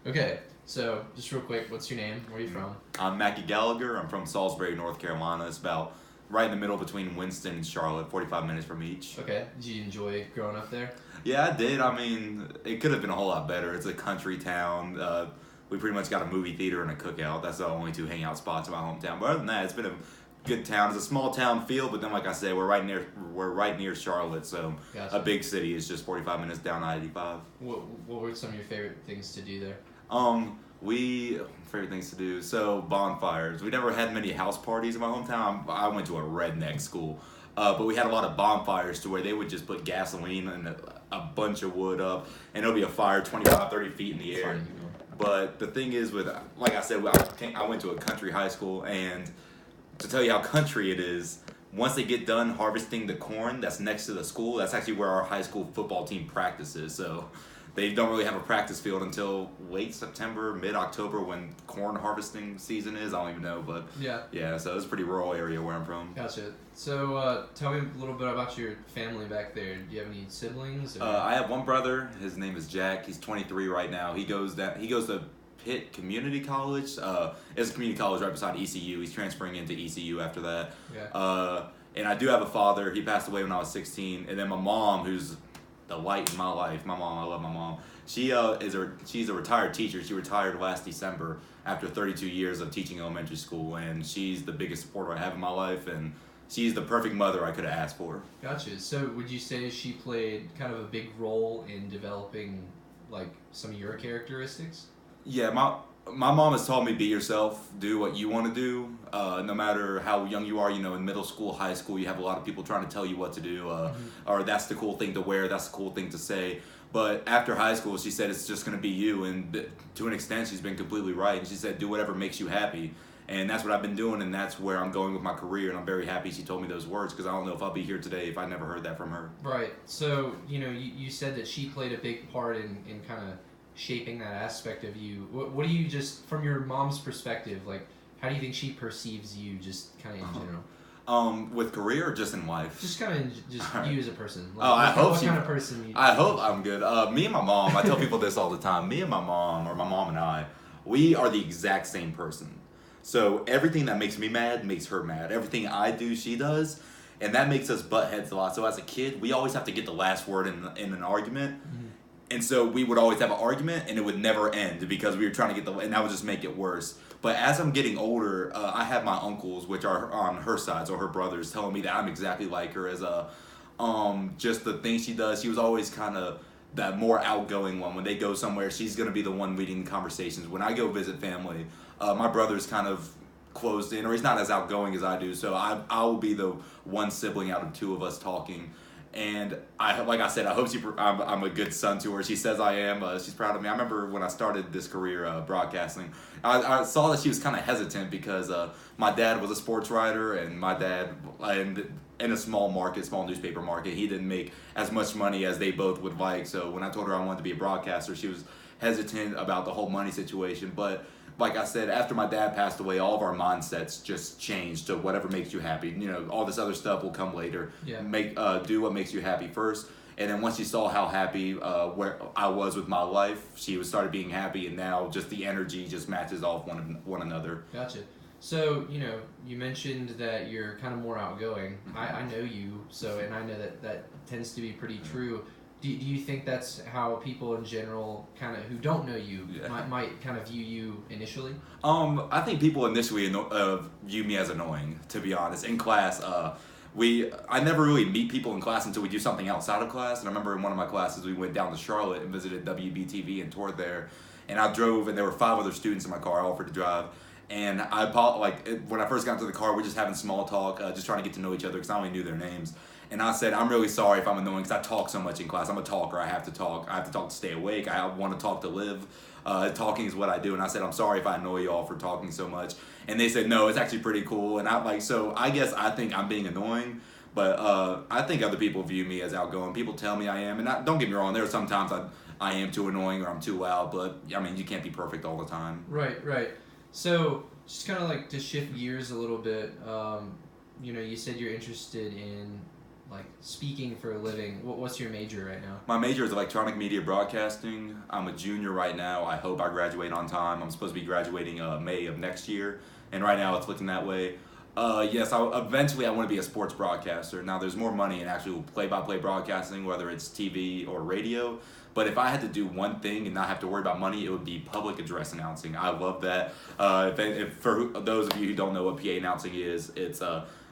Okay, so just real quick, what's your name? Where are you from? I'm Mackie Gallagher. I'm from Salisbury, North Carolina. It's about right in the middle between Winston and Charlotte, 45 minutes from each. Okay, did you enjoy growing up there? Yeah, I did. I mean, it could have been a whole lot better. It's a country town. We pretty much got a movie theater and a cookout. That's the only two hangout spots in my hometown. But other than that, it's been a good town. It's a small town feel, but then like I said, we're right near Charlotte, so Gotcha. a big city is just 45 minutes down I-85. What were some of your favorite things to do there? We favorite things to do. So bonfires. We never had many house parties in my hometown. I went to a redneck school, but we had a lot of bonfires to where they would just put gasoline and a bunch of wood up, and it'll be a fire 25, 30 feet in the air. Funny, But the thing is, with like I said, I went to a country high school, and to tell you how country it is, once they get done harvesting the corn that's next to the school, that's actually where our high school football team practices. So they don't really have a practice field until late September, mid-October when corn harvesting season is. I don't even know, but yeah. So it's a pretty rural area where I'm from. Gotcha. So tell me a little bit about your family back there. Do you have any siblings? I have one brother. His name is Jack. He's 23 right now. He goes to Pitt Community College. It's a community college right beside ECU. He's transferring into ECU after that. Okay. And I do have a father. He passed away when I was 16. And then my mom, who's the light in my life. My mom, I love my mom. She's a retired teacher. She retired last December after 32 years of teaching elementary school, and she's the biggest supporter I have in my life, and she's the perfect mother I could have asked for. Gotcha. So would you say she played kind of a big role in developing like some of your characteristics? Yeah, my mom has taught me be yourself, do what you want to do, no matter how young you are. You know, in middle school, high school, you have a lot of people trying to tell you what to do, or that's the cool thing to wear, that's the cool thing to say. But after high school, she said it's just going to be you, and to an extent, she's been completely right. And she said, do whatever makes you happy. And that's what I've been doing, and that's where I'm going with my career, and I'm very happy she told me those words, because I don't know if I'll be here today if I never heard that from her. Right. So, you said that she played a big part in kind of shaping that aspect of you. What do you, just from your mom's perspective, like, how do you think she perceives you just kind of in general? With career or just in life? Just kind of just you as a person. Like, I hope what kind of person you I hope I'm good. Me and my mom, I tell people this all the time. Me and my mom, or my mom and I, we are the exact same person. So everything that makes me mad makes her mad. Everything I do, she does. And that makes us butt heads a lot. So as a kid, we always have to get the last word in an argument. Mm-hmm. And so we would always have an argument, and it would never end because we were trying to get and that would just make it worse. But as I'm getting older, I have my uncles, which are on her side, so her brothers, telling me that I'm exactly like her as just the things she does. She was always kind of that more outgoing one. When they go somewhere, she's going to be the one leading the conversations. When I go visit family, my brother's kind of closed in, or he's not as outgoing as I do, so I will be the one sibling out of two of us talking. And like I said, I hope I'm a good son to her. She says I am. She's proud of me. I remember when I started this career broadcasting, I saw that she was kind of hesitant because my dad was a sports writer, and my dad, in a small newspaper market, he didn't make as much money as they both would like. So when I told her I wanted to be a broadcaster, she was hesitant about the whole money situation. But like I said, after my dad passed away, all of our mindsets just changed to whatever makes you happy. All this other stuff will come later. Yeah. Do what makes you happy first. And then once she saw how happy where I was with my life, she started being happy, and now just the energy just matches off one another. Gotcha. So, you mentioned that you're kind of more outgoing. I know you, and I know that tends to be pretty true. Do you think that's how people in general, kind of who don't know you, might kind of view you initially? I think people initially view me as annoying, to be honest. In class, I never really meet people in class until we do something outside of class. And I remember in one of my classes, we went down to Charlotte and visited WBTV and toured there. And I drove, and there were 5 other students in my car. I offered to drive. And when I first got into the car, we're just having small talk, just trying to get to know each other because I only knew their names. And I said, I'm really sorry if I'm annoying because I talk so much in class. I'm a talker. I have to talk. I have to talk to stay awake. I want to talk to live. Talking is what I do. And I said, I'm sorry if I annoy y'all for talking so much. And they said, no, it's actually pretty cool. And so I guess I think I'm being annoying. But I think other people view me as outgoing. People tell me I am. And don't get me wrong, there are sometimes I am too annoying or I'm too loud. But, I mean, you can't be perfect all the time. Right. So just kind of like to shift gears a little bit, you said you're interested in like speaking for a living. What's your major right now? My major is electronic media broadcasting. I'm a junior right now. I hope I graduate on time. I'm supposed to be graduating May of next year, and right now it's looking that way. Yes, eventually I want to be a sports broadcaster. Now there's more money in actual play-by-play broadcasting, whether it's TV or radio. But if I had to do one thing and not have to worry about money, it would be public address announcing. I love that. If for those of you who don't know what PA announcing is, it's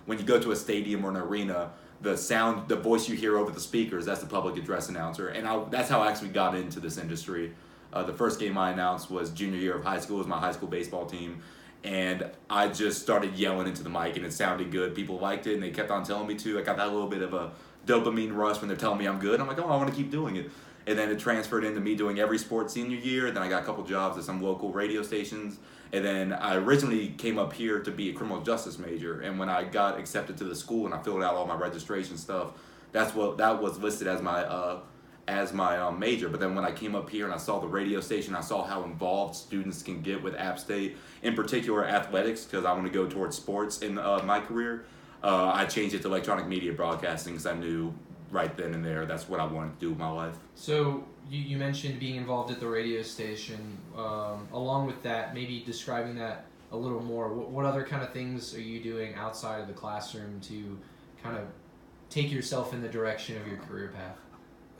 when you go to a stadium or an arena, the voice you hear over the speakers, that's the public address announcer. And that's how I actually got into this industry. The first game I announced was junior year of high school. It was my high school baseball team. And I just started yelling into the mic, and it sounded good. People liked it, and they kept on telling me to. I got that little bit of a dopamine rush when they're telling me I'm good. I'm like, oh, I want to keep doing it. And then it transferred into me doing every sport senior year. Then I got a couple jobs at some local radio stations. And then I originally came up here to be a criminal justice major. And when I got accepted to the school and I filled out all my registration stuff, that was listed as my major. But then when I came up here and I saw the radio station, I saw how involved students can get with App State, in particular athletics, because I want to go towards sports in my career. I changed it to electronic media broadcasting because I knew right then and there that's what I wanted to do with my life. So you mentioned being involved at the radio station. Along with that, maybe describing that a little more. What other kind of things are you doing outside of the classroom to kind of take yourself in the direction of your career path?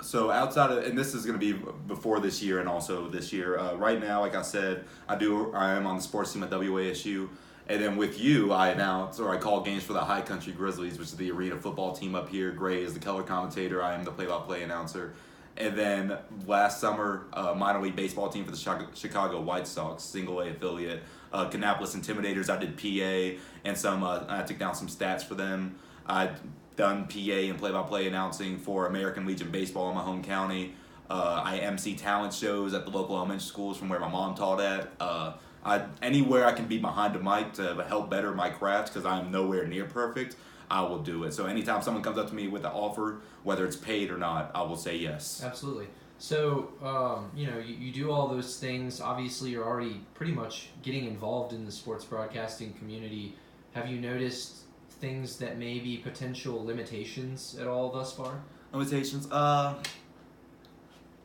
So outside of, and this is going to be before this year and also this year. Right now, like I said, I am on the sports team at WASU. And then with you, I call games for the High Country Grizzlies, which is the arena football team up here. Gray is the color commentator. I am the play-by-play announcer. And then last summer, minor league baseball team for the Chicago White Sox, single A affiliate. Kannapolis Intimidators, I did PA and I took down some stats for them. I'd done PA and play-by-play announcing for American Legion Baseball in my home county. I MC talent shows at the local elementary schools from where my mom taught at. Anywhere I can be behind the mic to help better my craft, because I'm nowhere near perfect, I will do it. So anytime someone comes up to me with an offer, whether it's paid or not, I will say yes. Absolutely. So, you do all those things. Obviously, you're already pretty much getting involved in the sports broadcasting community. Have you noticed things that may be potential limitations at all thus far? Limitations?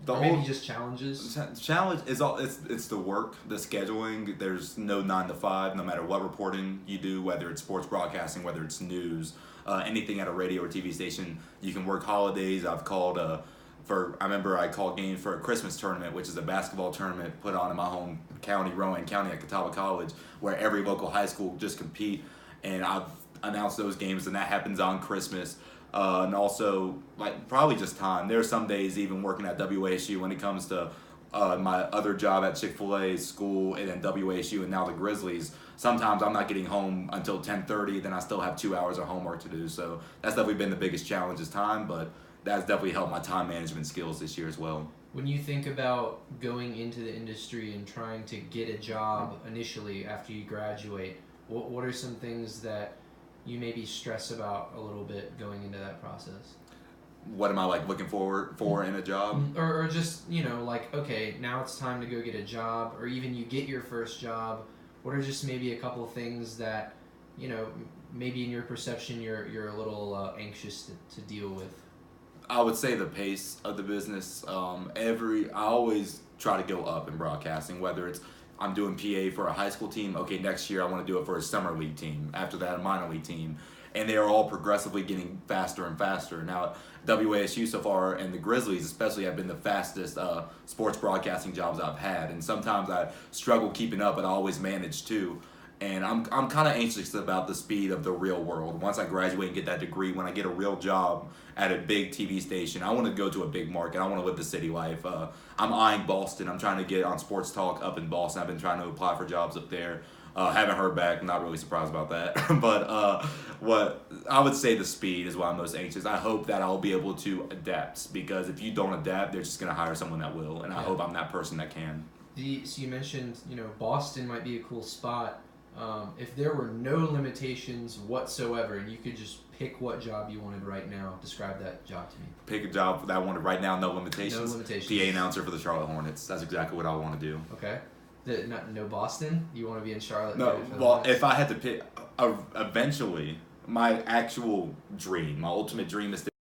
Or maybe just challenges? Challenge is it's the work, the scheduling. There's no 9 to 5, no matter what reporting you do, whether it's sports broadcasting, whether it's news, anything at a radio or TV station. You can work holidays. I've called I remember I called games for a Christmas tournament, which is a basketball tournament put on in my home county, Rowan County at Catawba College, where every local high school just compete. And I've announced those games, and that happens on Christmas. And also, probably just time. There are some days even working at WASU when it comes to my other job at Chick-fil-A, school, and then WASU, and now the Grizzlies. Sometimes I'm not getting home until 10:30, then I still have 2 hours of homework to do. So that's definitely been the biggest challenge is time, but that's definitely helped my time management skills this year as well. When you think about going into the industry and trying to get a job initially after you graduate, what are some things that you maybe stress about a little bit going into that process? What am I looking forward for in a job? Or just, okay, now it's time to go get a job, or even you get your first job. What are just maybe a couple of things that, maybe in your perception you're a little anxious to deal with? I would say the pace of the business. I always try to go up in broadcasting, whether it's I'm doing PA for a high school team. Okay, next year I want to do it for a summer league team. After that, a minor league team. And they are all progressively getting faster and faster. Now, WASU so far and the Grizzlies especially have been the fastest sports broadcasting jobs I've had. And sometimes I struggle keeping up, but I always manage to. And I'm kind of anxious about the speed of the real world. Once I graduate and get that degree, when I get a real job at a big TV station, I want to go to a big market. I want to live the city life. I'm eyeing Boston. I'm trying to get on Sports Talk up in Boston. I've been trying to apply for jobs up there. Haven't heard back. I'm not really surprised about that. But what I would say the speed is why I'm most anxious. I hope that I'll be able to adapt, because if you don't adapt, they're just going to hire someone that will. And I hope I'm that person that can. So you mentioned, Boston might be a cool spot. If there were no limitations whatsoever and you could just pick what job you wanted right now, describe that job to me. Pick a job that I wanted right now, no limitations. No limitations. PA announcer for the Charlotte Hornets. That's exactly what I want to do. Okay. No Boston? You want to be in Charlotte? No, well, if I had to pick, eventually, my actual dream, my ultimate dream is to